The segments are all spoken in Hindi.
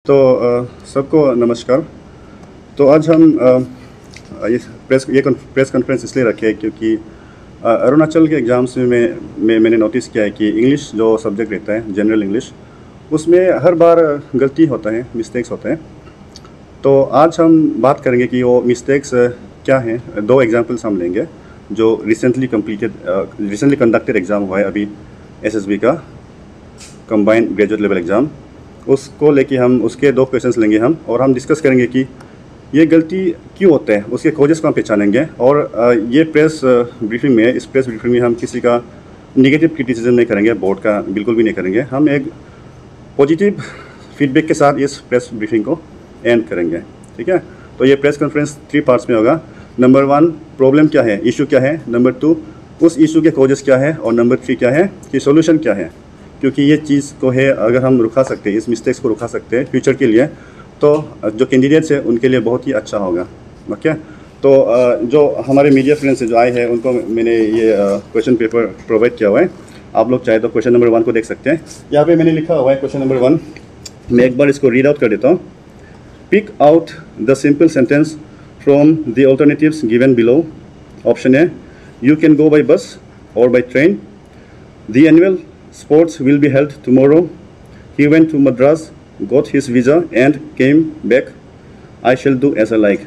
तो सबको नमस्कार। तो आज हम ये प्रेस कॉन्फ्रेंस इसलिए रखे हैं क्योंकि अरुणाचल के एग्ज़ाम्स में मैंने नोटिस किया है कि इंग्लिश जो सब्जेक्ट रहता है जनरल इंग्लिश, उसमें हर बार गलती होता है, मिस्टेक्स होते हैं। तो आज हम बात करेंगे कि वो मिस्टेक्स क्या हैं। दो एग्जांपल्स हम लेंगे जो रिसेंटली कंडक्टेड एग्ज़ाम हुआ है अभी एसएसबी का कंबाइंड ग्रेजुएट लेवल एग्ज़ाम, उसको लेके हम उसके दो क्वेश्चंस लेंगे हम, और हम डिस्कस करेंगे कि ये गलती क्यों होता है, उसके कॉजेज़ को हम पहचानेंगे। और ये इस प्रेस ब्रीफिंग में हम किसी का निगेटिव क्रिटिसिज्म नहीं करेंगे, बोर्ड का बिल्कुल भी नहीं करेंगे। हम एक पॉजिटिव फीडबैक के साथ इस प्रेस ब्रीफिंग को एंड करेंगे, ठीक है। तो ये प्रेस कॉन्फ्रेंस 3 पार्ट्स में होगा। नंबर 1 प्रॉब्लम क्या है, इशू क्या है। नंबर 2 उस इशू के कॉजेज़ क्या है। और नंबर 3 क्या है कि सोल्यूशन क्या है। क्योंकि ये चीज़ को है, अगर हम रुका सकते हैं, इस मिस्टेक्स को रुका सकते हैं फ्यूचर के लिए, तो जो कैंडिडेट्स हैं उनके लिए बहुत ही अच्छा होगा। ओके, तो जो हमारे मीडिया फ्रेंड्स जो आए हैं उनको मैंने ये क्वेश्चन पेपर प्रोवाइड किया हुआ है। आप लोग चाहे तो क्वेश्चन नंबर 1 को देख सकते हैं। यहाँ पे मैंने लिखा हुआ है क्वेश्चन नंबर 1। मैं एक बार इसको रीड आउट कर देता हूँ। Pick out the simple sentence from the alternatives given below. Option A, you can go by bus or by train. The annual sports will be held tomorrow. He went to Madras, got his visa and came back. I shall do as I like.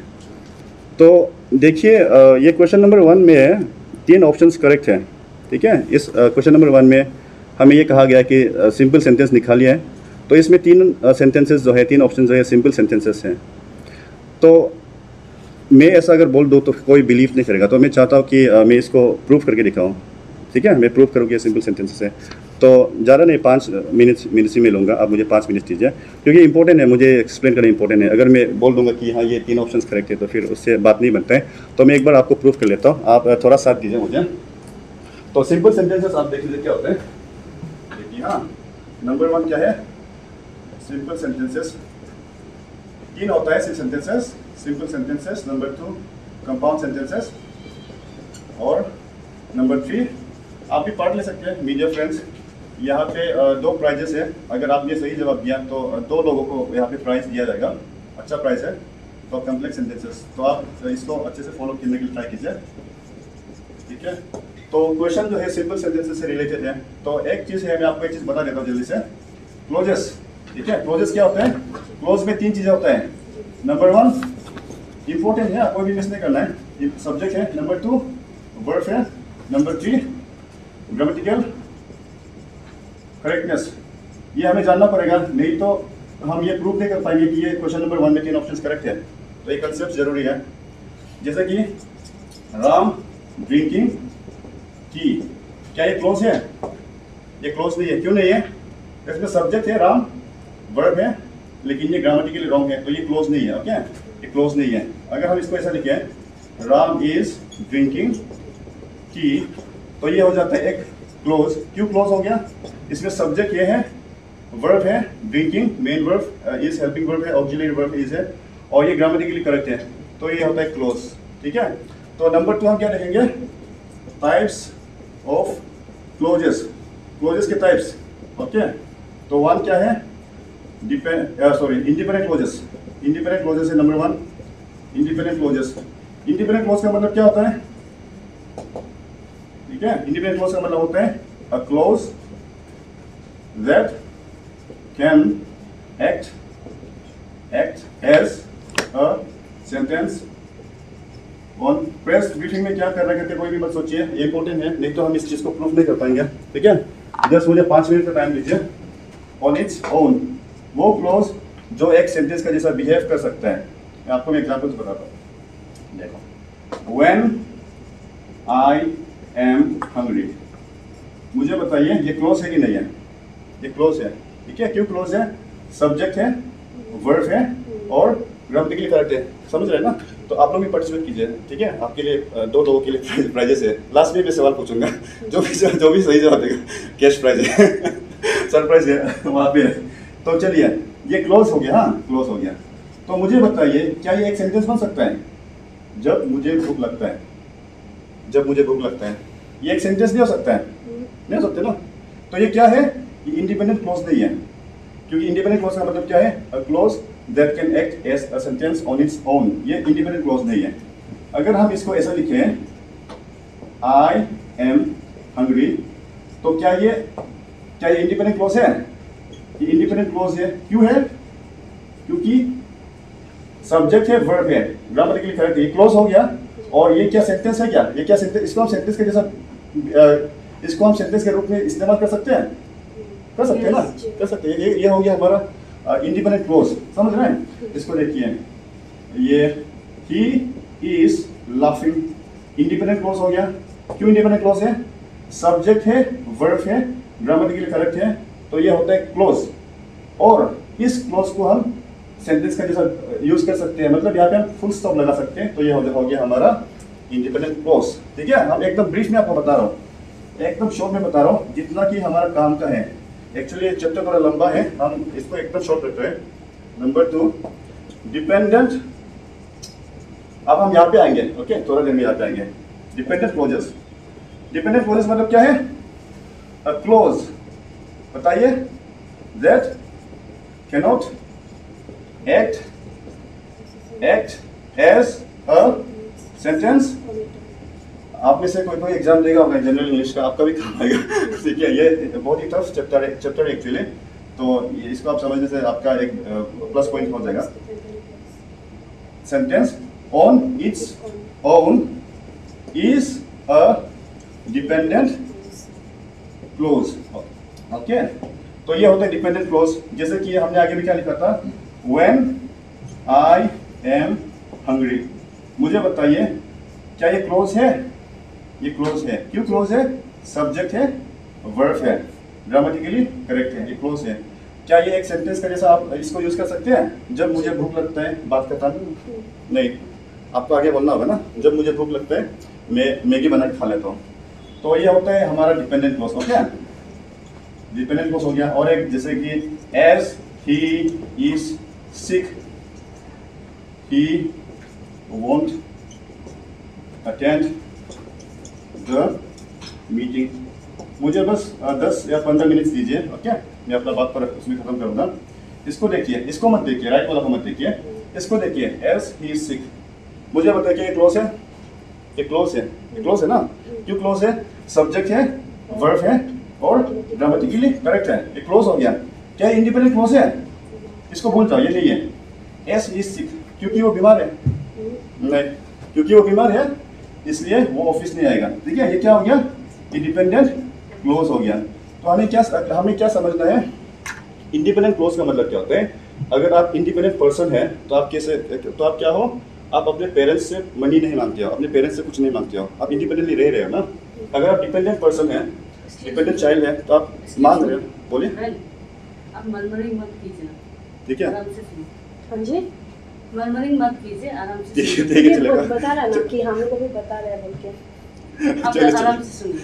तो देखिए, ये क्वेश्चन नंबर 1 में 3 ऑप्शंस करेक्ट हैं, ठीक है। इस क्वेश्चन नंबर 1 में हमें ये कहा गया कि सिंपल सेंटेंस निकालिए है। तो इसमें 3 सेंटेंसेस जो है, 3 ऑप्शन जो है सिंपल सेंटेंसेस हैं। तो मैं ऐसा अगर बोल दूँ तो कोई बिलीव नहीं करेगा, तो मैं चाहता हूँ कि मैं इसको प्रूव करके दिखाऊँ, ठीक है। मैं प्रूव करूँगी सिंपल सेंटेंसेस है। तो ज़्यादा नहीं, 5 मिनट ही में लूँगा। आप मुझे 5 मिनट दीजिए, क्योंकि इंपॉर्टेंट है, मुझे एक्सप्लेन करना इंपॉर्टेंट है। अगर मैं बोल दूँगा कि हाँ ये 3 ऑप्शंस करेक्ट है तो फिर उससे बात नहीं बनता है। तो मैं एक बार आपको प्रूफ कर लेता हूँ, आप थोड़ा साथ दीजिए मुझे। तो सिंपल सेंटेंसेस आप देख लीजिए क्या होते हैं। देखिए, हाँ, नंबर 1 क्या है, सिंपल सेंटेंसेस। 3 होता है simple sentences. Number 2 compound sentences. और नंबर 3 आप भी पढ़ ले सकते हैं मीडिया फ्रेंड्स। यहाँ पे 2 प्राइजेस है। अगर आपने सही जवाब दिया तो 2 लोगों को यहाँ पे प्राइज दिया जाएगा, अच्छा प्राइज है। तो कॉम्प्लेक्स सेंटेंसेस, तो आप इसको अच्छे से फॉलो करने के लिए ट्राई कीजिए, ठीक है। तो क्वेश्चन जो है सिंपल सेंटेंसेस से रिलेटेड है। तो एक चीज़ है, मैं आपको एक चीज़ बता देता हूँ जल्दी से। क्लोजेस, ठीक है। क्लोजेस क्या होता है, क्लोज में 3 चीज़ें होता है। नंबर 1 इंपॉर्टेंट है, कोई भी मिस नहीं करना है, सब्जेक्ट है। नंबर 2 वर्ब है। Number 3 grammatical correctness. ये हमें जानना पड़ेगा, नहीं तो हम ये प्रूव नहीं कर पाएंगे कि ये क्वेश्चन नंबर 1 में 3 ऑप्शंस करेक्ट है। तो ये कंसेप्ट जरूरी है। जैसे कि राम ड्रिंकिंग टी, क्या ये क्लोज है? ये क्लोज नहीं है। क्यों नहीं है? इसमें सब्जेक्ट है राम, वर्ब है, लेकिन ये ग्रामेटिकली रॉन्ग है, तो ये क्लोज नहीं है। ओके, ये क्लोज नहीं है। अगर हम इसको ऐसा लिखें, राम इज ड्रिंकिंग टी, तो ये हो जाता है एक क्लोज। क्यों क्लोज हो गया? इसमें सब्जेक्ट ये है, वर्ब है drinking, main verb is, helping verb है, ऑक्सिलरी वर्ब इज है, और ये ग्रामेटिकली करेक्ट है, तो ये होता है क्लोज, ठीक है। तो नंबर 2 हम क्या देखेंगे, टाइप्स ऑफ क्लोजेस। क्लोजेस के टाइप्स, ओके। तो 1 क्या है, इंडिपेंडेंट क्लोजेस। इंडिपेंडेंट क्लोजेस है number 1, independent clauses. Independent clause का मतलब क्या होता है, ठीक है। इंडिपेंडेंट क्लोज का मतलब होता है a clause that can act as a sentence on. Press briefing में क्या करना कहते हैं, कोई भी मत सोचिए, ये इंपॉर्टेंट है, नहीं तो हम इस चीज को प्रूफ नहीं कर पाएंगे, ठीक है। जस्ट मुझे 5 मिनट का टाइम दीजिए। ऑन इट्स ओन, वो क्लोज जो एक सेंटेंस का जैसा बिहेव कर सकता है। आपको मैं एग्जांपल्स बताता हूँ। देखो, व्हेन आई एम हंग्री, मुझे बताइए ये क्लोज है कि नहीं है? ये क्लोज है, ठीक है। क्यों क्लोज है? सब्जेक्ट है, वर्ब है, और ग्रामेटिकली करेक्ट है। समझ रहे हैं ना? तो आप लोग भी पार्टिसिपेट कीजिए, ठीक है। आपके लिए 2 लोगों के लिए प्राइजेस है। लास्ट में मैं सवाल पूछूंगा, जो भी सही जवाब देगा कैश प्राइज है सरप्राइज है वहाँ पे। तो चलिए, ये क्लोज हो गया, हाँ क्लोज हो गया। तो मुझे बताइए, क्या ये एक सेंटेंस बन सकता है? जब मुझे भूख लगता है, जब मुझे भूख लगता है, ये एक सेंटेंस नहीं हो सकता है? नहीं हो सकते ना। तो ये क्या है, ये इंडिपेंडेंट क्लोज नहीं है, क्योंकि इंडिपेंडेंट क्लॉज का मतलब क्या है? A clause that can act as a sentence on its own. ये इंडिपेंडेंट क्लॉज नहीं है। अगर हम इसको ऐसा लिखें, आई एम हंग्री, तो क्या ये इंडिपेंडेंट क्लॉज है? ये इंडिपेंडेंट क्लॉज है। क्यों है? क्योंकि सब्जेक्ट है, वर्ब है, ग्रामेटिकली करेक्ट है, ये क्लॉज हो गया। और ये क्या सेंटेंस है? क्या ये क्या सेंटेंस? इसको हम सेंटेंस के जैसा इसको हम सेंटेंस के रूप में इस्तेमाल कर सकते हैं, कर सकते हैं ना, कर सकते हैं। ये हो गया हमारा इंडिपेंडेंट क्लॉज। समझ रहे हैं? इसको देखिए, ये he is laughing, independent clause हो गया। क्यों इंडिपेंडेंट क्लॉज है? सब्जेक्ट है, वर्ब है, ग्रामेटिकली करेक्ट है, तो ये होता है क्लॉज। और इस क्लॉज को हम सेंटेंस का जैसा यूज कर सकते हैं, मतलब यहाँ पे हम फुल स्टॉप लगा सकते हैं। तो ये हो गया हमारा इंडिपेंडेंट क्लॉज। ठीक है, हम एकदम ब्रीफ में आपको बता रहा हूँ, एकदम शॉर्ट में बता रहा हूँ, जितना कि हमारा काम का है। एक्चुअली ये चैप्टर थोड़ा लंबा है, हम इसको एकदम शॉर्ट रखते हैं। Number 2, dependent. अब हम यहाँ पे आएंगे, ओके, थोड़ा देर में यहाँ पे आएंगे। Dependent clauses. डिपेंडेंट क्लॉजेस मतलब क्या है? अ क्लॉज, बताइए, that cannot act as a sentence। आप में से कोई एग्जाम देगा होगा जनरल इंग्लिश का, आपका भी काम आएगा। ठीक है, ये बहुत ही टफ चैप्टर है एक्चुअली, तो इसको आप समझने से आपका एक प्लस पॉइंट हो जाएगा। Sentence on its own is a dependent clause. Okay, तो ये होता है डिपेंडेंट क्लॉज। जैसे कि हमने आगे भी क्या लिखा था, When I am hungry। मुझे बताइए, क्या ये क्लोज है? ये क्लोज है। क्यों क्लोज है? सब्जेक्ट है, वर्ब है, ग्रामेटिकली करेक्ट है, ये क्लोज है। क्या ये एक सेंटेंस का जैसा आप इसको यूज कर सकते हैं? जब मुझे भूख लगता है, बात करता नहीं, आपको आगे बोलना होगा ना, जब मुझे भूख लगता है मैं मैगी बना के खा लेता हूँ। तो ये होता है हमारा dependent clause. Okay, dependent clause हो गया। और एक जैसे कि as he is sick, he won't attend the meeting। मुझे बस 10 या 15 मिनट दीजिए, ओके, मैं अपना बात पर उसमें खत्म करूंगा। इसको देखिए, इसको मत देखिए, राइट वाला को मत देखिए, इसको देखिए, as he is sick। मुझे बताइए कि ये क्लोज है? ये क्लोज है, ये क्लोज है ना? क्यों क्लोज है? सब्जेक्ट है, वर्ब है और ग्रामेटिकली करेक्ट है, ये क्लोज हो गया। क्या इंडिपेंडेंट क्लोज है? इसको भूल जाओ, ये नहीं है। एस इज सिक, क्योंकि वो बीमार है, नहीं, क्योंकि वो बीमार है इसलिए वो ऑफिस नहीं आएगा। ठीक है, ये क्या हो गया? इंडिपेंडेंट क्लोज हो गया। तो हमें क्या समझना है? इंडिपेंडेंट क्लोज का मतलब क्या होता है? अगर आप इंडिपेंडेंट पर्सन है तो आप कैसे, तो आप क्या हो? आप अपने पेरेंट्स से मनी नहीं मांगते हो, अपने पेरेंट्स से कुछ नहीं मांगते हो, आप इंडिपेंडेंटली रह रहे हो ना। अगर आप डिपेंडेंट पर्सन है, डिपेंडेंट चाइल्ड है, तो आप मांग रहे हो। बोलिए, आप मरमरिंग मत कीजिए, ठीक है? आराम से सुनिए। हाँ जी, मरमरिंग मत कीजिए, आराम से ठीक है, सुनिए। ठीक है, चलेगा। बता रहा ना कि हम लोग को भी बता रहे हैं बोल के। आप चलिए, आराम से सुनिए।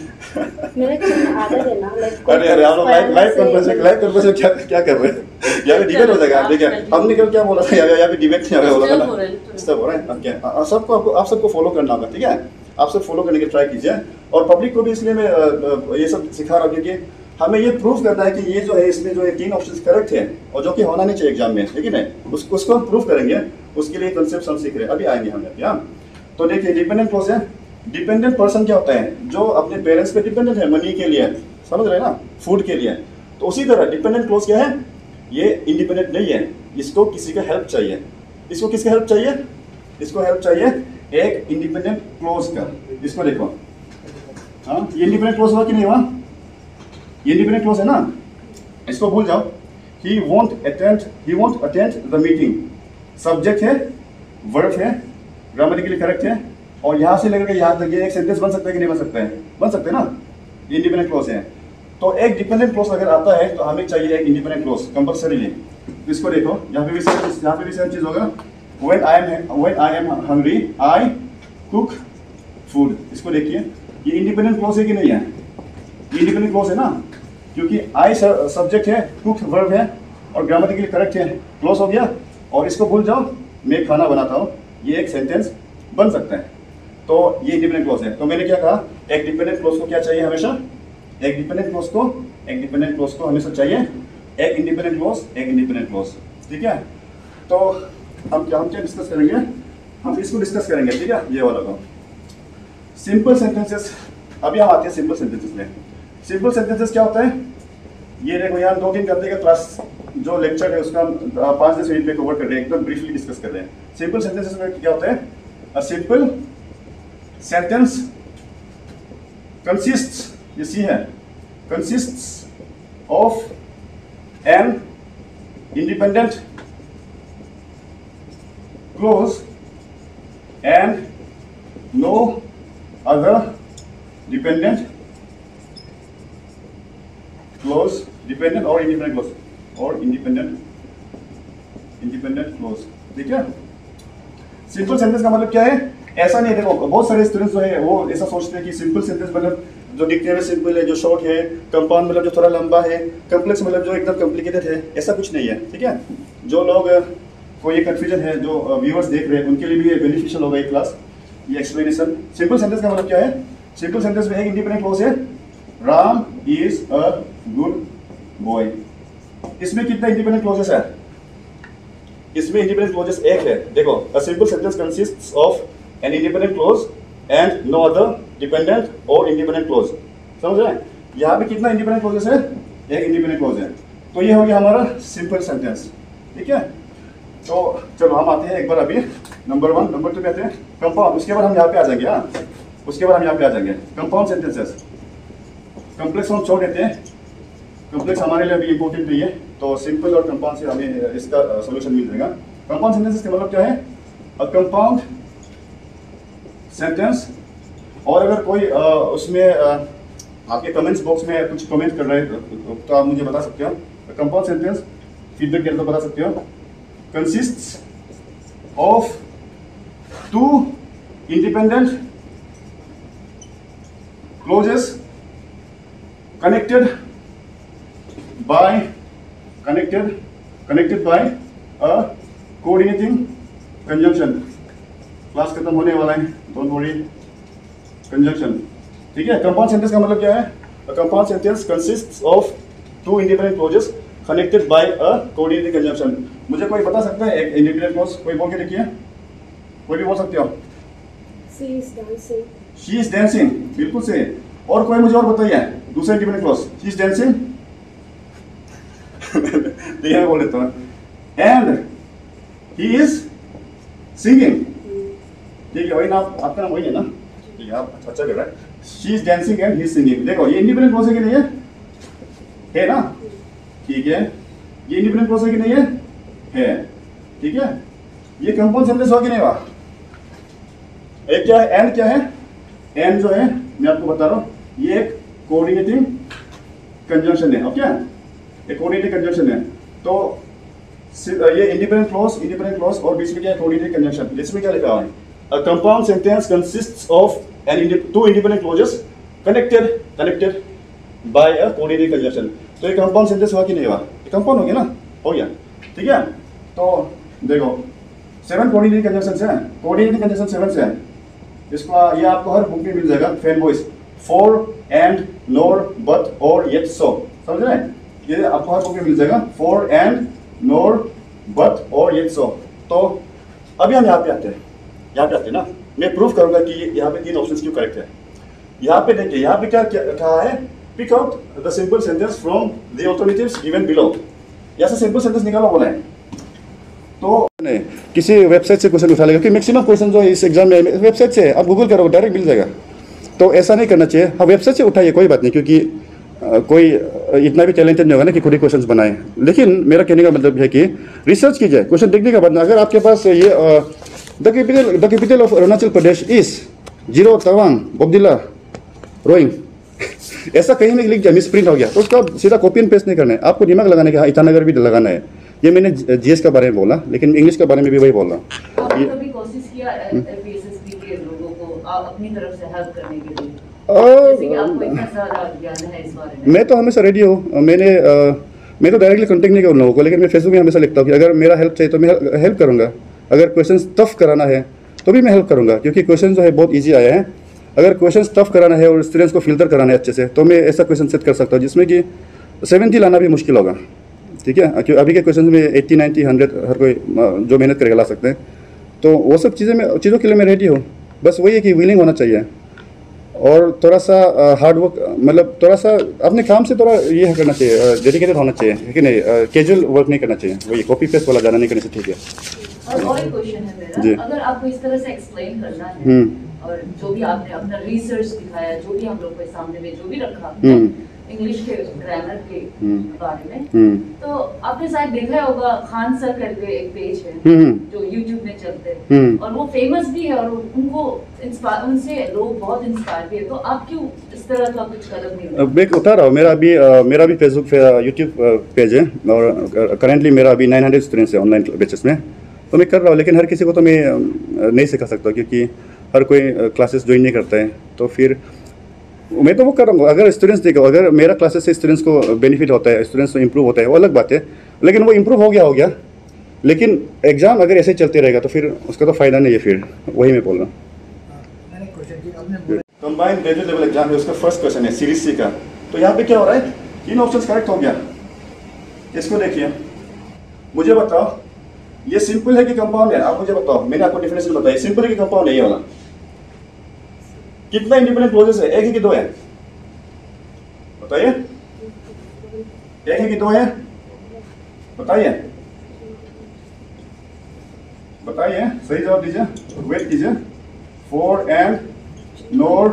मेरे को आदत है ना, लाइक अरे आप लोग लाइव कॉन्फ्रेंस क्या कर रहे हैं? यहाँ पे डिबेट हो जाएगा। देखिए, हमने कल क्या बोला था, यहाँ पे डिबेट नहीं बोला था ना, डिस्टर्ब हो रहा है। ओके, आप सबको फॉलो करना होगा, ठीक है? आप सब फॉलो करने की ट्राई कीजिए। और पब्लिक को भी इसलिए मैं ये सब सिखा रहा हूँ क्योंकि हमें ये प्रूव करना है कि ये जो है, इसमें जो है 3 ऑप्शंस करेक्ट है और जो कि होना नहीं चाहिए एग्जाम में, ठीक है ना? उसको हम प्रूव करेंगे, उसके लिए कंसेप्ट हम सीख रहे हैं, अभी आएंगे हम यहाँ। तो देखिए, डिपेंडेंट क्लॉज है। डिपेंडेंट पर्सन क्या होता है? जो अपने पेरेंट्स पे डिपेंडेंट है मनी के लिए, समझ रहे हैं ना, फूड के लिए। तो उसी तरह डिपेंडेंट क्लॉज क्या है? ये इंडिपेंडेंट नहीं है, इसको किसी का हेल्प चाहिए। इसको किसका हेल्प चाहिए? इसको हेल्प चाहिए एक इंडिपेंडेंट क्लॉज का। इसको देखो, हाँ, ये इंडिपेंडेंट क्लॉज हुआ कि नहीं हुआ? ये इंडिपेंडेंट क्लॉज है ना, इसको भूल जाओ। he won't attend the meeting। Subject है, वर्ब है, ग्रामेटिकली करेक्ट है, और यहाँ से लेकर यहाँ तक ये एक सेंटेंस बन सकता है कि नहीं बन सकता है? बन सकते हैं ना, ये इंडिपेंडेंट क्लॉज है। तो एक डिपेंडेंट क्लॉज अगर आता है तो हमें चाहिए एक इंडिपेंडेंट क्लॉज कंपल्सरीली। इसको देखो, यहाँ पे भी सेम चीज होगा। when I am hungry I cook food। इसको देखिए, ये इंडिपेंडेंट क्लॉज है कि नहीं है? ये इंडिपेंडेंट क्लॉज है ना, क्योंकि आई सब्जेक्ट है, कुक वर्ब है और ग्रामेटिकली करेक्ट है, क्लॉज हो गया। और इसको भूल जाओ, मैं खाना बनाता हूँ, ये एक सेंटेंस बन सकता है। तो ये इंडिपेंडेंट क्लॉज है। तो मैंने क्या कहा, एक डिपेंडेंट क्लॉज को क्या चाहिए हमेशा? एक डिपेंडेंट क्लॉज को हमेशा चाहिए एक इंडिपेंडेंट क्लोज, एक इंडिपेंडेंट क्लोज, ठीक है। तो हम क्या डिस्कस करेंगे, हम इसको डिस्कस करेंगे, ठीक है, ये वाला को। सिंपल सेंटेंसेस, अभी हम आते हैं सिंपल सेंटेंसेस में। सिंपल सेंटेंसेस क्या होता है, ये देखो यहाँ 2-3 घंटे का क्लास जो लेक्चर है उसका 5-10 मिनट में कवर कर रहे हैं, एकदम ब्रीफली डिस्कस कर रहे हैं। सिंपल सेंटेंसेस में क्या होता है, अ सिंपल सेंटेंस कंसिस्ट्स, ये सी है, consists of an independent clause and no other dependent clause, dependent और इंडिपेंडेंट क्लोज, और इंडिपेंडेंट क्लोज, ठीक है। सिंपल सेंटेंस का मतलब क्या है, ऐसा नहीं है, देखो बहुत सारे स्टूडेंट्स जो है वो ऐसा सोचते हैं कि सिंपल सेंटेंस मतलब जो दिखने में सिंपल है, जो शॉर्ट है, कंपाउंड मतलब जो थोड़ा लंबा है, कॉम्प्लेक्स मतलब जो एकदम कॉम्प्लिकेटेड है, ऐसा कुछ नहीं है, ठीक है। जो लोग को ये कंफ्यूजन है, जो व्यूअर्स देख रहे हैं, उनके लिए भी ये बेनिफिशियल होगा ये क्लास, ये एक्सप्लेनेशन। सिंपल सेंटेंस का मतलब क्या है, सिंपल सेंटेंस में एक इंडिपेंडेंट क्लोज है, Ram is a good boy. इसमें कितना इंडिपेंडेंट क्लोजेस है, इसमें इंडिपेंडेंट क्लोजेस एक है, देखो, a simple sentence consists of an independent clause and no other dependent और इंडिपेंडेंट क्लोज, समझ रहे हैं। यहाँ पे कितना इंडिपेंडेंट क्लोजेस है, एक इंडिपेंडेंट क्लोज है, तो ये हो गया हमारा सिंपल सेंटेंस, ठीक है। तो चलो हम आते हैं एक बार अभी नंबर 1, नंबर 2 पे आते हैं कंपाउंड, उसके बाद हम यहाँ पे आ जाएंगे, हाँ, उसके बाद हम यहाँ पे आ जाएंगे कंपाउंड सेंटेंसेस। कॉम्प्लेक्स हम छोड़ देते हैं, कॉम्प्लेक्स हमारे लिए अभी इंपॉर्टेंट नहीं है, तो सिंपल और कंपाउंड से हमें इसका सॉल्यूशन मिल जाएगा। कंपाउंड सेंटेंसेस का मतलब क्या है, अ कंपाउंड सेंटेंस, और अगर कोई उसमें आपके कमेंट्स बॉक्स में कुछ कमेंट कर रहे हैं तो आप मुझे बता सकते हो। कंपाउंड सेंटेंस फीडबैक के तो बता सकते हो, consists of 2 independent clauses connected by a coordinating conjunction। Class खत्म होने वाला है, डोंट वरी, कंजंक्शन, ठीक है। कंपाउंड सेंटेंस का मतलब क्या है, a compound sentence consists of 2 independent clauses connected by a coordinating conjunction। मुझे कोई बता सकता है एक इंडिपेंडेंट क्लॉज, कोई बोल के देखिए, कोई भी बोल सकते हो। She is dancing। She is dancing, बिल्कुल सही। और कोई मुझे और बताइए दूसरा independent clause, she is dancing तो यह बोल देता हूँ, and he is singing, ठीक है, वही ना, आपका नाम वही है ना, ठीक है, आप अच्छा कर रहे हैं। she is dancing and he is singing, देखो ये इंडिपेंडेंट क्लॉज है कि नहीं है ना, ठीक है, ये इंडिपेंडेंट क्लॉज है कि नहीं है, ठीक है। ये कंपाउंड सेंटेंस हुआ कि नहीं हुआ, एक क्या है, एंड क्या है, एंड जो है मैं आपको बता रहा हूँ, ये एक कोऑर्डिनेटिंग कंजंक्शन है, ओके, एक कोऑर्डिनेटिंग कंजंक्शन है। तो ये इंडिपेंडेंट क्लॉज और बीच में क्या है, कोऑर्डिनेटिंग कंजंक्शन। इसमें क्या लिखा हुआ है, a compound sentence consists of an 2 independent clauses connected by a coordinating conjunction. तो ये कंपाउंड सेंटेंस हुआ कि नहीं हुआ, कंपाउंड हो गया ना, हो गया, ठीक है। तो देखो 7 कोऑर्डिनेटिंग कंजंक्शंस हैं, कोऑर्डिनेटिंग कंजंक्शन 7 से है, इसको ये आपको हर बुक में मिल जाएगा, fan boys, for and NOR but और येट सो, समझ रहे हैं, ये आपको हर बुक में मिल जाएगा, फॉर एंड नोर बट और येट सो। तो अभी हम यहाँ पे आते हैं ना, मैं प्रूफ करूंगा कि यहाँ पे 3 ऑप्शंस क्यों करेक्ट है। यहाँ पे देखिए, यहाँ पे क्या कहा है, pick out the simple sentence from the alternatives given below, ऐसा सिंपल सेंटेंस निकालो बोला है। तो नहीं, किसी वेबसाइट से क्वेश्चन उठा लेगा, क्योंकि मैक्सिमम क्वेश्चन जो है इस एग्जाम में वेबसाइट से, आप गूगल करोगे डायरेक्ट मिल जाएगा, तो ऐसा नहीं करना चाहिए। हाँ, वेबसाइट से उठाइए, कोई बात नहीं, क्योंकि कोई इतना भी टैलेंटेड नहीं होगा ना कि खुद ही क्वेश्चंस बनाए, लेकिन मेरा कहने का मतलब है कि रिसर्च कीजिए, क्वेश्चन देखने के बाद अगर आपके पास ये the capital of Arunachal Pradesh is 0 Tawang Bomdila Roing ऐसा कहीं नहीं लिख दिया, मिस प्रिंट हो गया, तो उसका सीधा कॉपी एंड पेस्ट नहीं करना है, आपको दिमाग लगाने का, ईटानगर भी लगाना है। ये मैंने जीएस के बारे में बोला, लेकिन इंग्लिश के बारे में भी वही बोल रहा। आपने कभी कोशिश किया एपीएसएसबी के लोगों को अपनी तरफ से हेल्प करने के लिए, जैसे कि आपको इतना सारा ज्ञान है इस बारे में? मैं तो हमेशा रेडी हूँ, मैं तो डायरेक्टली कॉन्टेक्ट नहीं कर उन लोगों को, लेकिन मैं फेसबुक में हमेशा लिखता हूँ कि अगर मेरा हेल्प चाहिए तो मैं हेल्प करूँगा, अगर क्वेश्चन टफ कराना है तो भी मैं हेल्प करूँगा, क्योंकि क्वेश्चन जो है बहुत ईजी आया है। अगर क्वेश्चन टफ कराना है और स्टूडेंट्स को फिल्टर कराना है अच्छे से, तो मैं ऐसा क्वेश्चन सेट कर सकता हूँ जिसमें कि 70 लाना भी मुश्किल होगा, ठीक है, क्योंकि अभी के क्वेश्चन में 80, 90, 100 हर कोई जो मेहनत करके ला सकते हैं। तो वो सब चीज़ों के लिए मैं रेडी हूँ। बस वही है कि विलिंग होना चाहिए और थोड़ा सा हार्ड वर्क, मतलब थोड़ा सा अपने काम से थोड़ा ये करना चाहिए, डेडिकेटेड होना चाहिए, है कि नहीं? कैजुअल वर्क नहीं करना चाहिए, वही कॉपी पेस्ट वाला ज़्यादा नहीं करने से ठीक है। और एक क्वेश्चन है जी। मेरा, अगर आपको इस तरह से एक्सप्लेन करना है और जो भी आपने अपना रिसर्च दिखाया, जो भी हम लोग के सामने में जो भी रखा इंग्लिश के ग्रामर के बारे में, तो आपने शायद देखा ही होगा खान सर करके एक पेज है जो यूट्यूब में चलते हैं और वो फेमस भी है और उनको उनसे लोग बहुत इंस्पायर भी है। तो आप क्यों इस तरह का कुछ कदम नहीं उठाते? मैं उठा रहा हूँ, मेरा भी फेसबुक यूट्यूब पेज है और करेंटली मेरा अभी 900 स्टूडेंट्स है ऑनलाइन बैचेस में, तो मैं कर रहा हूँ। लेकिन हर किसी को तो मैं नहीं सिखा सकता क्योंकि हर कोई क्लासेस ज्वाइन नहीं करता है। तो फिर मैं तो वो कर रहा हूँ, अगर स्टूडेंट्स देखो, अगर मेरा क्लासेस से स्टूडेंट्स को बेनिफिट होता है, स्टूडेंट्स को इंप्रूव होता है, वो अलग बात है। लेकिन वो इंप्रूव हो गया, लेकिन एग्जाम अगर ऐसे चलते रहेगा तो फिर उसका तो फायदा नहीं है। फिर वही मैं बोल रहा हूँ। कंबाइंड ग्रेजुएट लेवल एग्जाम है, उसका फर्स्ट क्वेश्चन है सीरीज सी का। तो यहाँ पे क्या हो रहा है, 3 ऑप्शन करेक्ट हो गया। इसको देखिए, मुझे बताओ ये सिंपल है कि कंपाउंड है? आप मुझे बताओ, मैंने आपको डिफिनेशन बताया, सिंपल है कि कंपाउंड है ये वाला? कितना इंडिपेंडेंट क्लोजेस है, एक है कि दो है? बताइए, एक है कि दो है? बताइए बताइए, सही जवाब दीजिए, वेट कीजिए। 4 and NOR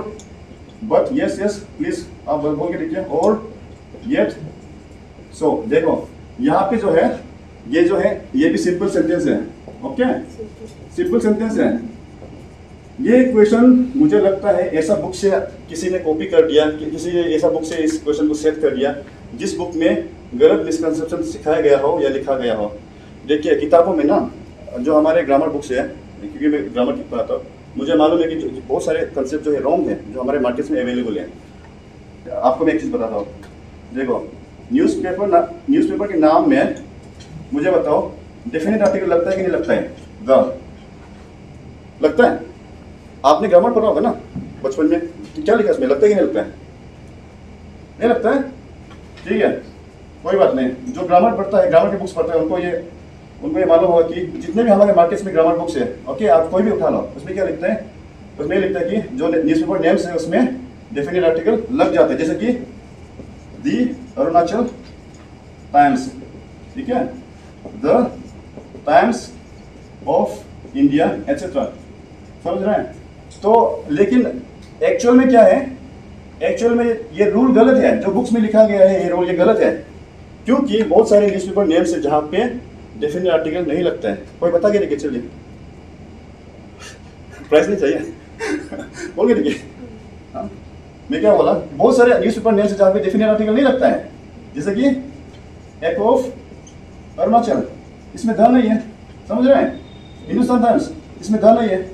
but yes yes please आप बोल के देखिए, और येट। सो देखो यहाँ पे जो है, ये जो है ये भी सिंपल सेंटेंस है। ओके, सिंपल सेंटेंस है। ये क्वेश्चन मुझे लगता है ऐसा बुक से किसी ने कॉपी कर दिया, कि किसी ने ऐसा बुक से इस क्वेश्चन को सेट कर दिया जिस बुक में गलत मिसकंसेप्शन सिखाया गया हो या लिखा गया हो। देखिए किताबों में ना, जो हमारे ग्रामर बुक्स है, क्योंकि मैं ग्रामर की पढ़ाता हूँ, मुझे मालूम है कि बहुत सारे कंसेप्ट जो है रॉन्ग है, जो हमारे मार्केट में अवेलेबल है। आपको मैं एक चीज़ बताता हूँ, देखो न्यूज़पेपर के नाम में मुझे बताओ डेफिनेट आर्टिकल लगता है कि नहीं लगता है? लगता है। आपने ग्रामर पढ़ा होगा ना बचपन में, तो क्या लिखा इसमें, लगता है कि नहीं लगता है? नहीं लगता है, ठीक है, कोई बात नहीं। जो ग्रामर पढ़ता है, ग्रामर की बुक्स पढ़ता है, उनको ये मालूम होगा कि जितने भी हमारे मार्केट्स में ग्रामर बुक्स है, ओके, आप कोई भी उठा लो, उसमें क्या लिखता है? उसमें लिखता है कि जो न्यूज़पेपर नेम्स है उसमें डेफिनेट आर्टिकल लग जाते हैं, जैसे कि दी अरुणाचल टाइम्स, ठीक है, the times of India etcetera. समझ रहे हैं? तो लेकिन एक्चुअल में क्या है, एक्चुअल में ये रूल गलत है, जो बुक्स में लिखा गया है ये रूल ये गलत है, क्योंकि बहुत सारे न्यूज़पेपर नेम्स है जहाँ पे डेफिनेट आर्टिकल नहीं लगता है। कोई बता के देखिए, चलिए प्राइस नहीं चाहिए बोल के देखिए। हाँ, मैं क्या बोला, बहुत सारे न्यूज़पेपर नेम्स है जहाँ पे डेफिनेट आर्टिकल नहीं लगता है, जैसे कि एक ऑफ अरुणाचल, इसमें ध नहीं है, समझ रहे हैं? हिंदुस्तान टाइम्स, इसमें ध नहीं है,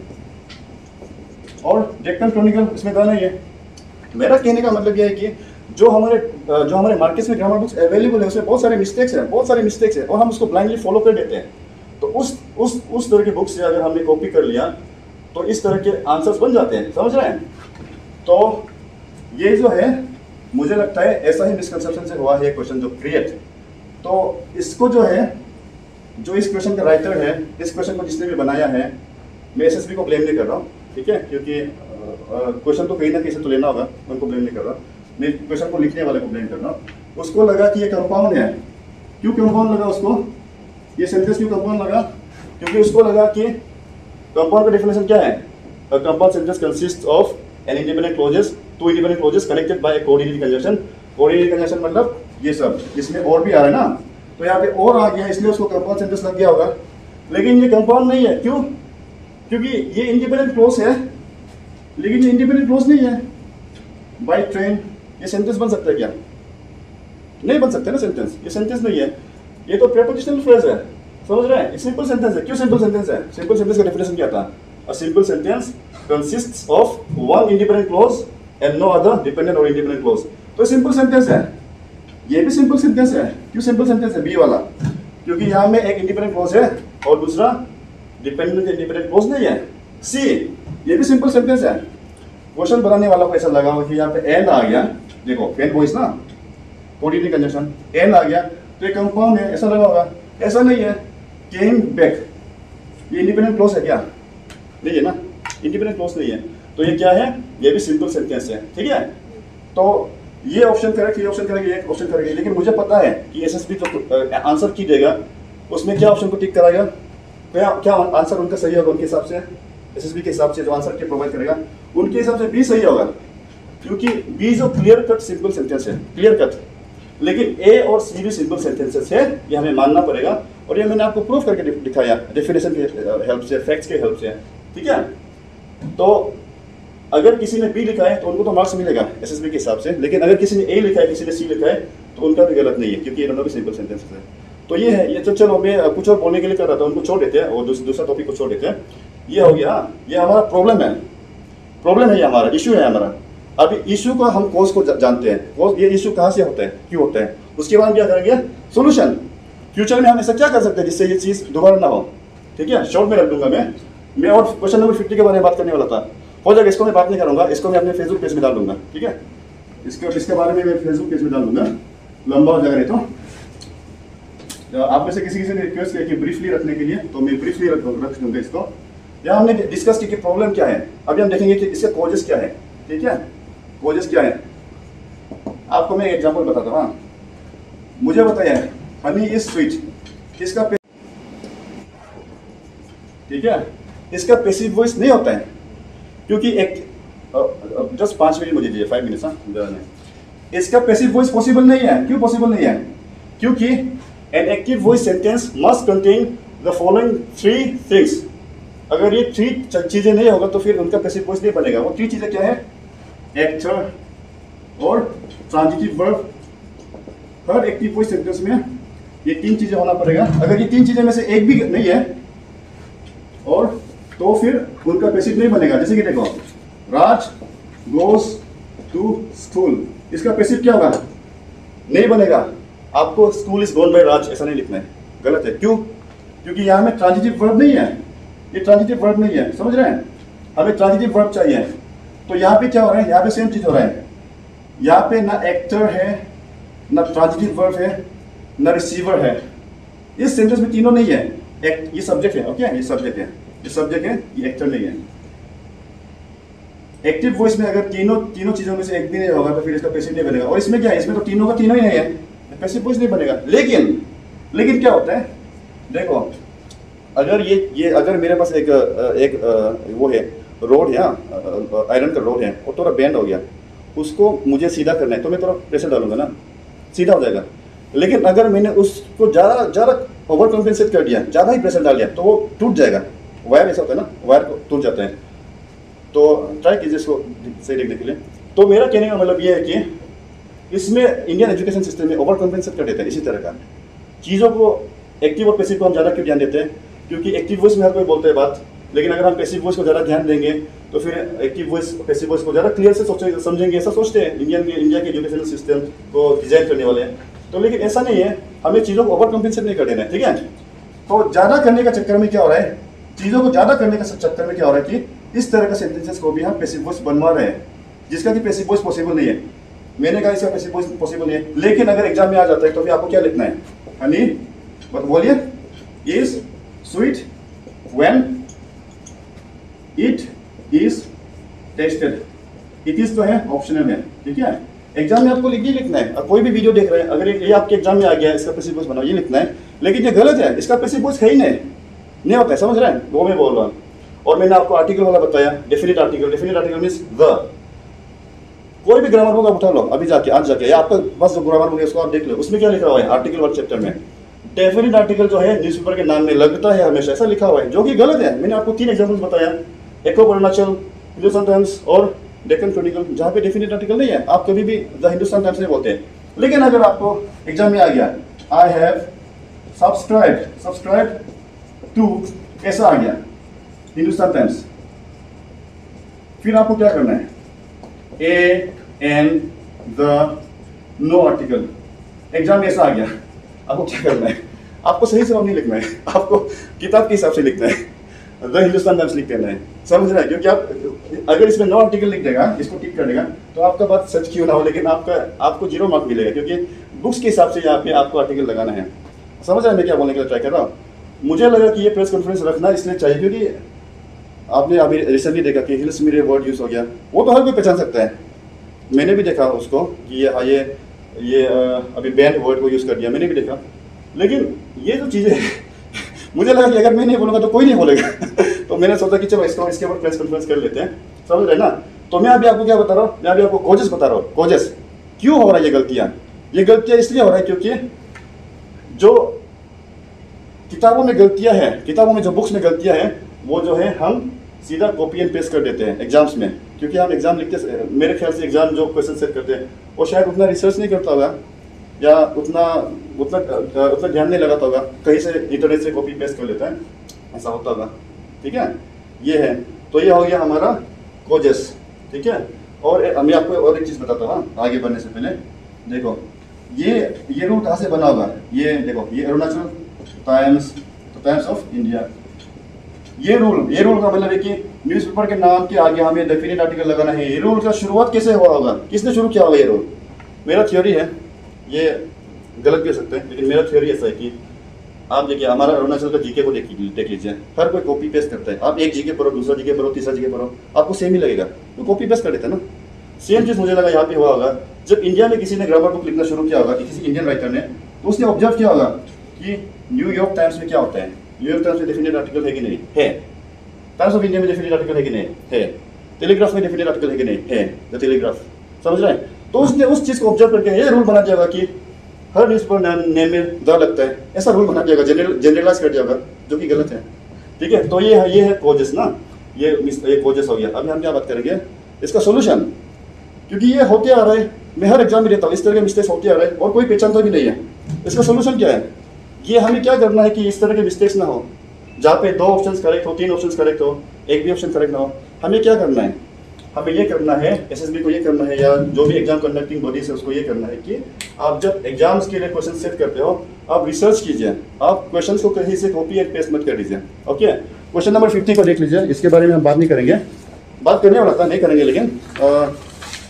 और डेक्कन क्रॉनिकल, इसमें ध नहीं है। मेरा कहने का मतलब यह है कि जो हमारे मार्केट्स में ग्रामर बुक्स अवेलेबल है उसमें बहुत सारे मिस्टेक्स है और हम उसको ब्लाइंडली फॉलो कर देते हैं। तो उस तरह की बुक से अगर हमने कॉपी कर लिया तो इस तरह के आंसर्स बन जाते हैं, समझ रहे हैं? तो ये जो है मुझे लगता है ऐसा ही मिसकंसेप्शन से हुआ है क्वेश्चन जो क्रिएट। तो इसको जो है, जो इस क्वेश्चन का राइटर है, इस क्वेश्चन को जिसने भी बनाया है, मैं एसएसबी को ब्लेम नहीं कर रहा हूँ, ठीक है, क्योंकि क्वेश्चन तो कहीं ना कहीं से तो लेना होगा, उनको ब्लेम नहीं कर रहा, मैं क्वेश्चन को लिखने वाले को ब्लेम कर रहा हूँ। उसको लगा कि ये कंपाउंड है। क्यों कंपाउंड लगा उसको, ये सेंटेंस क्यों कंपाउंड लगा? क्योंकि उसको लगा कि कंपाउंड का डेफिनेशन क्या है, a compound sentence consist of an independent clauses, 2 independent clauses connected by a coordinate conjunction. Coordinate conjunction मतलब ये सब, इसमें और भी आ रहा है ना, तो यहाँ पे और आ गया, इसलिए उसको कंपाउंड सेंटेंस लग गया होगा। लेकिन ये कंपाउंड नहीं है, क्यों? क्योंकि ये इंडिपेंडेंट क्लॉज है, लेकिन ये इंडिपेंडेंट क्लॉज नहीं है। बाय ट्रेन ये सेंटेंस बन सकता है क्या? नहीं बन सकता ना सेंटेंस, ये सेंटेंस नहीं है, ये तो प्रीपोजिशनल फ्रेज है, समझ रहे हैं? ये सिंपल सेंटेंस है। क्यों सिंपल सेंटेंस है? सिंपल सेंटेंस का डेफिनेशन क्या था? A simple sentence consists of one independent clause and no other dependent और इंडिपेंडेंट क्लॉज। तो सिंपल सेंटेंस है, ये भी सिंपल सेंटेंस है। क्यों सिंपल सेंटेंस है? बी वाला, क्योंकि यहाँ में एक इंडिपेंडेंट क्लॉज है और दूसरा डिपेंडेंट इंडिपेंडेंट क्लॉज नहीं है। सी, ये भी सिंपल सेंटेंस है। क्वेश्चन बनाने वाला को ऐसा लगा कि यहाँ पे एंड आ गया, देखो एंड वॉइस ना, कोऑर्डिनेट कंजंक्शन, एंड आ गया, तो ये कंपाउंड है, ऐसा लगा होगा, ऐसा नहीं है। केम बैक, ये इंडिपेंडेंट क्लॉज है क्या? नहीं है ना, इंडिपेंडेंट क्लॉज नहीं है। तो ये क्या है? ये भी सिंपल सेंटेंस है, ठीक है। तो ये ऑप्शन करेक्ट, ये ऑप्शन करेक्ट, ये ऑप्शन करेक्ट, लेकिन मुझे पता है कि एसएसबी तो आंसर की देगा, उसमें क्या ऑप्शन को टिक कराएगा, क्या आंसर उनका सही होगा उनके हिसाब से, एसएसबी के हिसाब से जो आंसर के प्रोवाइड करेगा उनके हिसाब से बी सही होगा, क्योंकि बी जो क्लियर कट सिंपल सेंटेंस है, क्लियर कट। लेकिन ए और सी भी सिंपल सेंटेंसेस है, ये हमें मानना पड़ेगा। और ये मैंने आपको प्रूफ करके दिखाया डेफिनेशन के हेल्प से, फैक्ट्स के हेल्प से, ठीक है। तो अगर किसी ने बी लिखा है तो उनको तो मार्क्स मिलेगा एसएसबी के हिसाब से, लेकिन अगर किसी ने ए लिखा है, किसी ने सी लिखा है, तो उनका भी गलत नहीं है, क्योंकि ये दोनों भी सिंपल सेंटेंसेस है। तो ये है, ये तो चलो मैं कुछ और बोलने के लिए कर रहा था, उनको छोड़ देते हैं और दूसरा टॉपिक को छोड़ देते हैं। ये हो गया, ये हमारा प्रॉब्लम है, ये हमारा इशू है हमारा। अभी इशू को हम कॉज को जानते हैं, कॉज ये इशू कहाँ से होता है, क्यों होता है, उसके बाद क्या करेंगे, सोल्यूशन। फ्यूचर में हम ऐसा क्या कर सकते हैं जिससे ये चीज़ दोबारा ना हो, ठीक है। शॉर्ट में रख दूंगा मैं और क्वेश्चन नंबर 50 के बारे में बात करने वाला था, हो जाएगा। इसको मैं बात नहीं करूंगा, इसको मैं अपने फेसबुक पेज में डाल दूंगा, ठीक है। इसके बारे में मैं फेसबुक पेज में डाल दूंगा, लंबा हो जाएगा नहीं तो। आप में से किसी ने रिक्वेस्ट किया कि ब्रीफली रखने के लिए, तो मैं ब्रीफली रख दूंगा इसको। यहाँ हमने डिस्कस की कि प्रॉब्लम क्या है, अभी हम देखेंगे कि इसके कॉजेस क्या है, ठीक है। कॉजेस क्या है, आपको मैं एग्जांपल बताता हूँ। मुझे बताया हनी इज स्वीट, इसका ठीक है, इसका पैसिव वॉइस नहीं होता है, क्योंकि एक जस्ट 5 मिनट मुझे दीजिए, 5 मिनट्स। हाँ, इसका पैसिव वॉइस पॉसिबल नहीं है। क्यों पॉसिबल नहीं है? क्योंकि an active voice sentence must contain the following 3 things. अगर ये 3 चीजें नहीं होगा तो फिर उनका पैसिव वॉइस नहीं बनेगा। वो 3 चीजें क्या है? एक्टर और ट्रांजिटिव वर्ब। हर एक्टिव वॉइस सेंटेंस में ये 3 चीजें होना पड़ेगा। अगर ये 3 चीजें में से एक भी नहीं है और तो फिर उनका पैसिव नहीं बनेगा। जैसे कि देखो, राज गोज टू स्कूल, इसका पैसिव क्या होगा? नहीं बनेगा। आपको स्कूल इज गोन बाय राज ऐसा नहीं लिखना है, गलत है। क्यों? क्योंकि यहाँ में ट्रांजिटिव वर्ब नहीं है, ये ट्रांजिटिव वर्ब नहीं है, समझ रहे हैं। हमें ट्रांजिटिव वर्ब चाहिए। तो यहाँ पे क्या हो रहा है? यहाँ पे सेम चीज हो रहा है। यहाँ पे ना एक्टर है, ना ट्रांजिटिव वर्ब है, ना रिसीवर है। इस सेंटेंस में तीनों नहीं है। ये सब्जेक्ट है, ओके, ये सब्जेक्ट है, ये सब्जेक्ट है, ये एक्टर नहीं है। एक्टिव वॉइस में अगर तीनों चीजों में से एक भी नहीं होगा तो फिर इसका पैसिव नहीं बनेगा। और इसमें क्या है? इसमें तो तीनों का तीनों ही नहीं है, पैसिव वॉइस नहीं बनेगा। लेकिन क्या होता है, देखो, अगर ये अगर मेरे पास एक वो है, रोड है, आयरन का रोड है, और थोड़ा बेंड हो गया, उसको मुझे सीधा करना है तो मैं थोड़ा प्रेशर डालूंगा ना, सीधा हो जाएगा। लेकिन अगर मैंने उसको ज़्यादा ओवर कॉम्पेंसेट कर दिया, ज़्यादा ही प्रेशर डाल दिया, तो वो टूट जाएगा। वायर ऐसा होता है ना, वायर को टूट जाता है। तो ट्राई कीजिए इसको सही देखने के लिए। तो मेरा कहने का मतलब ये है कि इसमें इंडियन एजुकेशन सिस्टम में ओवर कॉम्पेंसेट कर देता है। इसी तरह का चीज़ों को, एक्टिव और पैसिव को हम ज़्यादा क्यों ध्यान देते हैं? क्योंकि एक्टिव वॉइस में हर कोई बोलता है बात, लेकिन अगर हम पैसिव वॉइस को ज़्यादा ध्यान देंगे तो फिर एक्टिव वॉइस पैसिव वॉइस को ज़्यादा क्लियर से समझेंगे, ऐसा सोचते हैं इंडिया के एजुकेशन सिस्टम को डिजाइन करने वाले हैं। तो लेकिन ऐसा नहीं है, हमें चीज़ों को ओवर कॉम्पेंसेट नहीं कर देना है, ठीक है। तो ज़्यादा करने का चक्कर में क्या हो रहा है, चीज़ों को ज़्यादा करने का चक्कर में क्या हो रहा है कि इस तरह का सेंटेंसेस को भी हम पैसिव वॉइस बनवा रहे हैं, जिसका कि पैसिव वॉइस पॉसिबल नहीं है। मैंने कहा इसका पैसिव वॉइस पॉसिबल नहीं है, लेकिन अगर एग्जाम में आ जाता है तो फिर आपको क्या लिखना है? हनी, बोलिए, is sweet when it is tested. It is तो है, ऑप्शनल है, ठीक है। एग्जाम में आपको ये लिखना है। अब कोई भी वीडियो देख रहे हैं, अगर ये आपके एग्जाम में आ गया, इसका पैसिव वॉइस बनाओ, ये लिखना है। लेकिन ये गलत है, इसका पैसिव वॉइस है ही नहीं होता है, समझ रहे हैं? वो मैं बोल रहा हूँ। और मैंने आपको आर्टिकल वाला बताया, डेफिनेट आर्टिकल मीन्स द। कोई भी ग्रामर बुक आप उठा लो अभी जाके, आज जाके, या आपका बस जो ग्रामर बुक है उसको आप देख लो, उसमें क्या लिखा हुआ है आर्टिकल वाले चैप्टर में। डेफिनेट आर्टिकल जो है न्यूज़पेपर के नाम में लगता है हमेशा, ऐसा लिखा हुआ है, जो कि गलत है। मैंने आपको 3 एग्जाम्पल्स बताया, एको अरुणाचल, हिंदुस्तान टाइम्स और डेक्कन क्रॉनिकल, जहाँ पे डेफिनेट आर्टिकल नहीं है। आप कभी भी द हिंदुस्तान टाइम्स नहीं बोलते हैं। लेकिन अगर आपको एग्जाम में आ गया, आई हैव सब्सक्राइब टू, ऐसा आ गया हिंदुस्तान टाइम्स, फिर आपको क्या करना है? A an the no article. Exam में ऐसा आ गया, आपको क्या करना है? आपको सही जवाब नहीं लिखना है, आपको किताब के हिसाब से लिखना है। द हिंदुस्तान टाइम्स लिख देना है, समझ रहे हैं? क्योंकि आप अगर इसमें नो आर्टिकल लिख देगा, इसको टिक कर देगा, तो आपका बात सच क्यों ना हो, लेकिन आपको 0 मार्क मिलेगा, क्योंकि बुक्स के हिसाब से यहाँ पे आपको आर्टिकल लगाना है। समझ रहे हैं मैं क्या बोलने के लिए ट्राई कर रहा हूँ? मुझे लगा कि ये प्रेस कॉन्फ्रेंस रखना इसलिए चाहिए क्योंकि आपने अभी रिसेंटली देखा कि हिल्स मेरे वर्ड यूज़ हो गया, वो तो हर कोई पहचान सकता है। मैंने भी देखा उसको कि ये अभी बैंड वर्ड को यूज़ कर दिया, मैंने भी देखा। लेकिन ये जो चीज़ें मुझे लगा कि अगर मैं नहीं बोलूँगा तो कोई नहीं बोलेगा तो मैंने सोचा कि चलो इसके ऊपर प्रेस कॉन्फ्रेंस कर लेते हैं, समझ रहे ना? तो मैं अभी आपको क्या बता रहा हूँ, मैं अभी आपको कॉजेस बता रहा हूँ। कॉजेस क्यों हो रहा है ये गलतियाँ? ये गलतियाँ इसलिए हो रहा है क्योंकि जो किताबों में गलतियाँ हैं, किताबों में जो बुक्स में गलतियाँ हैं, वो जो है हम सीधा कॉपी एंड पेस्ट कर देते हैं एग्जाम्स में। क्योंकि हम एग्जाम लिखते, मेरे ख्याल से एग्जाम जो क्वेश्चन सेट करते हैं वो शायद उतना रिसर्च नहीं करता होगा या उतना ध्यान नहीं लगाता होगा, कहीं से इंटरनेट से कॉपी पेस्ट कर लेता है, ऐसा होता होगा। ठीक है, ये है। तो ये हो गया हमारा कॉजेस। ठीक है, और मैं आपको और एक चीज़ बताता हूँ आगे बढ़ने से पहले। देखो ये रूल कहाँ से बना होगा, ये देखो, ये अरुणाचल टाइम्स ऑफ इंडिया। ये रूल का मतलब है कि न्यूज़पेपर के नाम के आगे हमें डेफिनेट आर्टिकल लगाना है। ये रूल का शुरुआत कैसे हुआ होगा, किसने शुरू किया होगा ये रूल? मेरा थ्योरी है, ये गलत भी हो सकता है, लेकिन मेरा थ्योरी ऐसा है कि आप देखिए हमारा अरुणाचल का जीके को देख लीजिए, हर कोई कॉपी पेस्ट करता है। आप एक जीके पढ़ो, दूसरा जीके पढ़ो, तीसरा जीके पढ़ो, आपको सेम ही लगेगा, तो कॉपी पेस्ट कर देते हैं ना। सेम चीज़ मुझे लगा यहाँ पे हुआ होगा। जब इंडिया में किसी ने ग्रामर बुक लिखना शुरू किया होगा, किसी इंडियन राइटर ने, तो उसने ऑब्जर्व किया होगा कि न्यूयॉर्क टाइम्स में क्या होता है, न्यूयॉर्क टाइम्स में डेफिनेट आर्टिकल है कि नहीं है, टाइम्स ऑफ इंडिया में डेफिनेट आर्टिकल है कि नहीं है, टेलीग्राफ में डेफिनेट आर्टिकल है कि नहीं है, द टेलीग्राफ, समझ रहे हैं? तो उसने उस चीज़ को ऑब्जर्व करके ये रूल बना दिया होगा कि हर न्यूज़पेपर नेम में द लगता है, ऐसा रूल बना दिया होगा, जनरलाइज कर दिया होगा, जो कि गलत है। ठीक है, तो ये है कॉजेस ना, ये कॉजेस हो गया। अभी हम क्या बात करेंगे, इसका सोल्यूशन। क्योंकि ये होते आ रहा है, मैं हर एग्जाम में देता हूँ, इस तरह के मिस्टेक्स होते आ रहे हैं और कोई पहचानता भी नहीं है। इसका सोल्यूशन क्या है? ये हमें क्या करना है कि इस तरह के मिस्टेक्स ना हो, जहाँ पे 2 ऑप्शंस करेक्ट हो, 3 ऑप्शंस करेक्ट हो, एक भी ऑप्शन करेक्ट ना हो। हमें क्या करना है? हमें ये करना है, एसएसबी को ये करना है, या जो भी एग्जाम कंडक्टिंग बॉडीज है उसको ये करना है कि आप जब एग्जाम्स के लिए क्वेश्चन सेट करते हो, आप रिसर्च कीजिए, आप क्वेश्चन को कहीं से कॉपी एंड पेस्ट मत कर दीजिए। ओके, क्वेश्चन नंबर 50 को देख लीजिए, इसके बारे में हम बात नहीं करेंगे, बात करने वाला था, नहीं करेंगे, लेकिन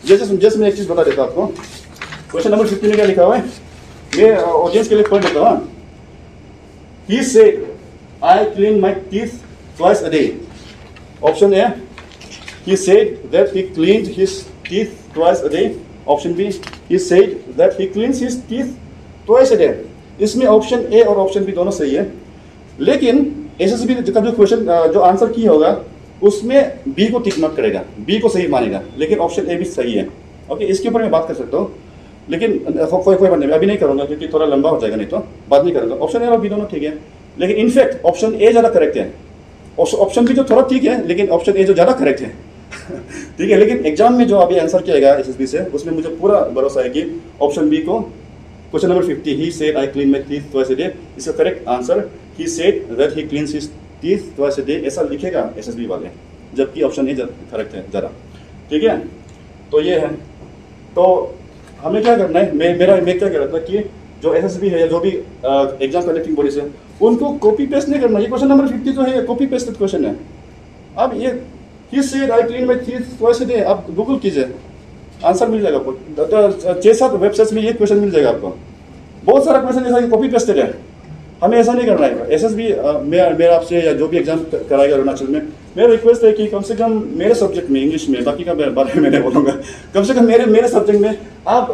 जैसे मैं एक चीज़ बता देता हूँ आपको। क्वेश्चन नंबर 50 में क्या लिखा हुआ है, मैं ऑडियंस के लिए पढ़ देता हूँ। He said, I clean my teeth twice a day. Option A, he said that he cleaned his teeth twice a day. Option B, he said that he cleans his teeth twice a day. इसमें ऑप्शन ए और ऑप्शन बी दोनों सही है, लेकिन एसएसबी का जो क्वेश्चन जो आंसर की होगा उसमें बी को टिक मार्क करेगा, बी को सही मानेगा, लेकिन ऑप्शन ए भी सही है। ओके, इसके ऊपर मैं बात कर सकता हूँ, लेकिन कोई बात नहीं, अभी नहीं करूँगा क्योंकि थोड़ा लंबा हो जाएगा, नहीं तो बात नहीं करूँगा। ऑप्शन ए और बी दोनों ठीक है, लेकिन इनफैक्ट ऑप्शन ए ज़्यादा करेक्ट है, ऑप्शन बी जो थोड़ा ठीक है, लेकिन ऑप्शन ए जो ज़्यादा करेक्ट है ठीक है। लेकिन एग्जाम में जो अभी आंसर किया एसएसबी से, उसमें मुझे पूरा भरोसा है कि ऑप्शन बी को, question number 50, he said I clean my teeth twice a day, इसका correct answer he said that he cleans his teeth twice a day, ऐसा लिखेगा एसएसबी वाले, जबकि ऑप्शन ए करेक्ट है ज़रा। ठीक है, तो ये है। तो हमें क्या करना है, मैं क्या कह रहा था कि जो एसएसबी है या जो भी एग्जाम कंडक्टिंग बॉडीज है, उनको कॉपी पेस्ट नहीं करना। ये क्वेश्चन नंबर 50 जो है कॉपी पेस्टेड क्वेश्चन है। अब ये ही said I clean my teeth twice a day, आप गूगल कीजिए, आंसर मिल जाएगा आपको। 6-7 वेबसाइट्स में ये क्वेश्चन मिल जाएगा आपको, बहुत सारा क्वेश्चन जैसा कॉपी पेस्टेड है। हमें ऐसा नहीं करना है। एसएसबी मेरा आपसे या जो भी एग्जाम कराएगा अरुणाचल में, मेरा रिक्वेस्ट है कि कम से कम मेरे सब्जेक्ट में, इंग्लिश में, बाकी का बारे में नहीं बोलूँगा, कम से कम मेरे सब्जेक्ट में आप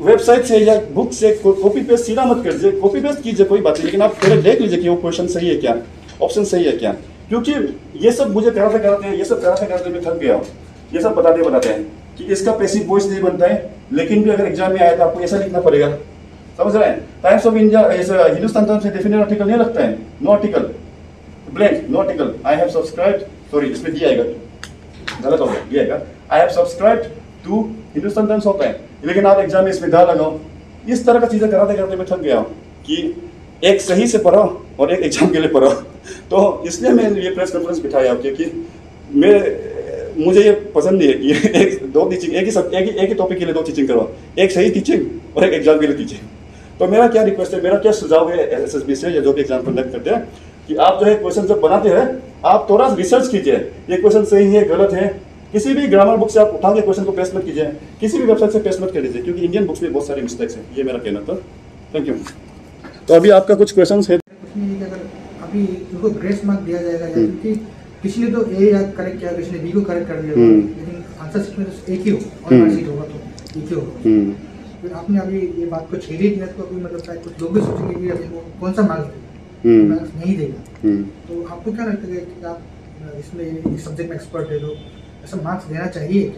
वेबसाइट से या बुक से कॉपी पेस्ट सीधा मत कर दीजिए, कॉपी पेस्ट कीजिए कोई बात नहीं, लेकिन आप पहले देख लीजिए कि वो क्वेश्चन सही है क्या, ऑप्शन सही है क्या। क्योंकि ये सब मुझे कराते मैं थक गया हूँ। ये सब बताते हैं कि इसका पैसिव वॉइस नहीं बनता है, लेकिन भी अगर एग्जाम में आया तो आपको ऐसा लिखना पड़ेगा, समझ रहे हैं? Times of India, Hindustan Times में डेफिनेट आर्टिकल नहीं लगता है, no article, blank, no article, I have subscribed, sorry इसमें दिया आएगा, गलत हो गया, दिया आएगा, I have subscribed to Hindustan Times होता है, लेकिन आप एग्जाम में इसमें दा लगाओ। इस तरह का चीज़ें कराते मैं थक गया हूँ कि एक सही से पढ़ो और एक एग्जाम के लिए पढ़ो। तो इसलिए मैंने ये प्रेस कॉन्फ्रेंस बिठाया, क्योंकि मुझे ये पसंद नहीं है कि दो टीचिंग एक ही टॉपिक के लिए 2 टीचिंग करो, एक सही टीचिंग और एक एग्जाम के लिए टीचिंग। तो मेरा क्या रिक्वेस्ट है, मेरा क्या सुझाव है एसएसबी से या जो भी एग्जाम कंडक्ट करते हैं, कि आप जो है क्वेश्चन जब बनाते हैं आप थोड़ा रिसर्च कीजिए, ये क्वेश्चन सही है गलत है। किसी भी ग्रामर बुक से आप उठा के क्वेश्चन को पेस्ट मत कीजिए, किसी भी वेबसाइट से पेस्ट मत कर दीजिए, क्योंकि इंडियन बुक्स में बहुत सारे मिस्टेक्स हैं। ये मेरा कहना था। Thank you. तो अभी आपका कुछ क्वेश्चन है? कुछ नहीं है कि अगर अभी इनको ग्रेस मार्क दिया जाएगा या क्योंकि किसी ने तो ए या करेक्ट किया, किसी ने बी को करेक्ट कर दिया, लेकिन आंसर शीट में तो एक ही हो और मार्क शीट होगा तो एक ही होगा। फिर आपने अभी ये बात को छेड़ी दिया तो अभी मतलब शायद कुछ लोग भी सोचेंगे कि अभी वो कौन सा मार्क्स देगा, मार्क्स नहीं देगा। तो आपको क्या लगता है कि आप इसमें इस सब्जेक्ट में एक्सपर्ट है, तो ऐसा मार्क्स देना चाहिए?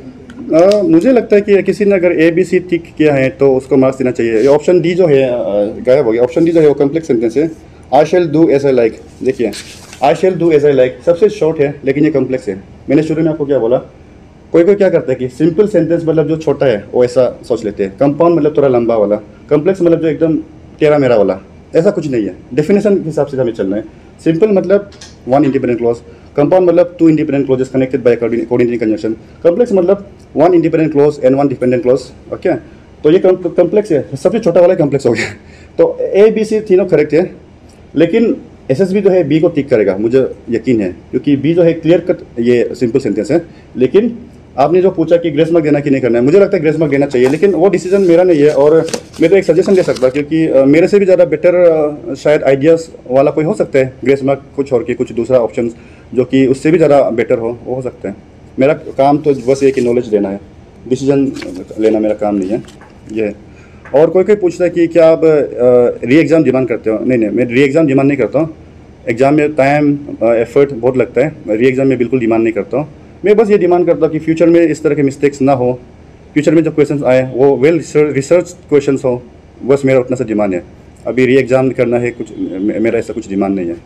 मुझे लगता है कि किसी ने अगर ए बी सी टिक किया है तो उसको मार्क्स देना चाहिए। ऑप्शन डी जो है गायब हो गया। ऑप्शन डी जो है वो कम्प्लेक्स सेंटेंस है। I shall do as I like, देखिए I shall do as I like सबसे शॉर्ट है, लेकिन ये कम्प्लेक्स है। मैंने शुरू में आपको क्या बोला, कोई कोई क्या करता है कि सिंपल सेंटेंस मतलब जो छोटा है वो ऐसा सोच लेते हैं, कंपाउंड मतलब थोड़ा लंबा वाला, कम्प्लेक्स मतलब जो एकदम टेढ़ा मेरा वाला। ऐसा कुछ नहीं है, डेफिनेशन के हिसाब से हमें चलना है। सिंपल मतलब वन इंडिपेंडेंट क्लॉज, कंपाउंड मतलब two independent clauses connected by coordinating conjunction, complex मतलब one independent clause and one dependent clause. Okay, तो ये कम्प्लेक्स है, सबसे छोटा वाला कम्प्लेक्स हो गया। तो ए बी सी तीनों करेक्ट है, लेकिन एसएसबी जो है बी को टिक करेगा, मुझे यकीन है, क्योंकि बी जो है क्लियर कट ये सिंपल सेंटेंस है। लेकिन आपने जो पूछा कि ग्रेस मार्क देना कि नहीं करना है, मुझे लगता है ग्रेस मार्क देना चाहिए, लेकिन वो डिसीजन मेरा नहीं है और मैं तो एक सजेशन दे सकता, क्योंकि मेरे से भी ज़्यादा बेटर शायद आइडियाज़ वाला कोई हो सकता है। ग्रेस मार्क कुछ और के कुछ दूसरा ऑप्शन जो कि उससे भी ज़्यादा बेटर हो, वो हो सकता है। मेरा काम तो बस ये कि नॉलेज देना है, डिसीजन लेना मेरा काम नहीं है ये। और कोई पूछता है कि क्या आप री एग्ज़ाम डिमांड करते हो? नहीं, मैं री एग्ज़ाम डिमांड नहीं करता हूँ। एग्ज़ाम में टाइम एफर्ट बहुत लगता है, री एग्ज़ाम में बिल्कुल डिमांड नहीं करता हूँ। मैं बस ये डिमांड करता हूँ कि फ्यूचर में इस तरह के मिस्टेक्स ना हो, फ्यूचर में जो क्वेश्चंस आए वो वेल रिसर्च क्वेश्चंस हो, बस मेरा उतना सा डिमांड है। अभी री एग्ज़ाम करना है कुछ, मेरा ऐसा कुछ डिमांड नहीं है।